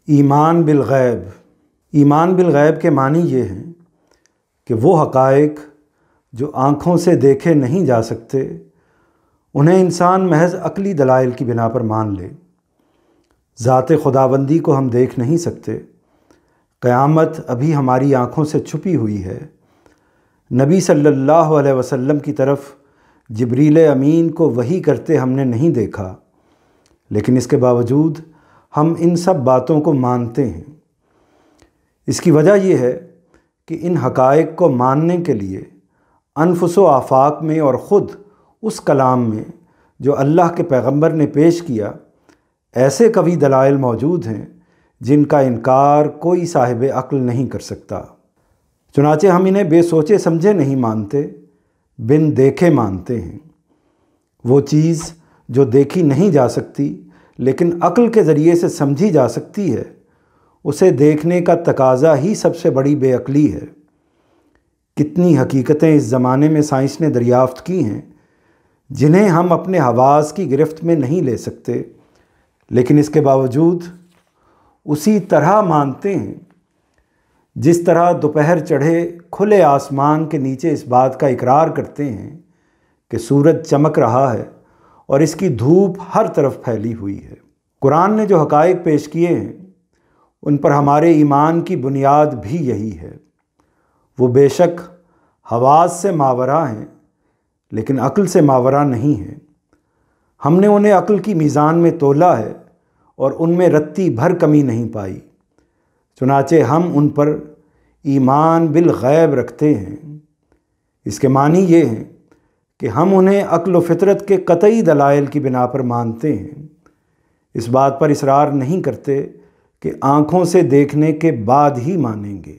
ایمان بالغیب۔ ایمان بالغیب کے معنی یہ ہیں کہ وہ حقائق جو آنکھوں سے دیکھے نہیں جا سکتے انہیں انسان محض عقلی دلائل کی بنا پر مان لے۔ ذات خداوندی کو ہم دیکھ نہیں سکتے، قیامت ابھی ہماری آنکھوں سے چھپی ہوئی ہے، نبی صلی اللہ علیہ وسلم کی طرف جبریل امین کو وحی کرتے ہم نے نہیں دیکھا، لیکن اس کے باوجود ہم ان سب باتوں کو مانتے ہیں۔ اس کی وجہ یہ ہے کہ ان حقائق کو ماننے کے لیے انفس و آفاق میں اور خود اس کلام میں جو اللہ کے پیغمبر نے پیش کیا ایسے قوی دلائل موجود ہیں جن کا انکار کوئی صاحب عقل نہیں کر سکتا۔ چنانچہ ہم انہیں بے سوچے سمجھے نہیں مانتے، بن دیکھے مانتے ہیں۔ وہ چیز جو دیکھی نہیں جا سکتی لیکن عقل کے ذریعے سے سمجھی جا سکتی ہے، اسے دیکھنے کا تقاضا ہی سب سے بڑی بے عقلی ہے۔ کتنی حقیقتیں اس زمانے میں سائنس نے دریافت کی ہیں جنہیں ہم اپنے حواس کی گرفت میں نہیں لے سکتے، لیکن اس کے باوجود اسی طرح مانتے ہیں جس طرح دوپہر چڑھے کھلے آسمان کے نیچے اس بات کا اقرار کرتے ہیں کہ سورج چمک رہا ہے اور اس کی دھوپ ہر طرف پھیلی ہوئی ہے۔ قرآن نے جو حقائق پیش کیے ہیں ان پر ہمارے ایمان کی بنیاد بھی یہی ہے۔ وہ بے شک حواس سے ماورا ہیں لیکن عقل سے ماورا نہیں ہیں۔ ہم نے انہیں عقل کی میزان میں تولا ہے اور ان میں رتی بھر کمی نہیں پائی، چنانچہ ہم ان پر ایمان بالغیب رکھتے ہیں۔ اس کے معنی یہ ہیں کہ ہم انہیں عقل و فطرت کے قطعی دلائل کی بنا پر مانتے ہیں، اس بات پر اصرار نہیں کرتے کہ آنکھوں سے دیکھنے کے بعد ہی مانیں گے۔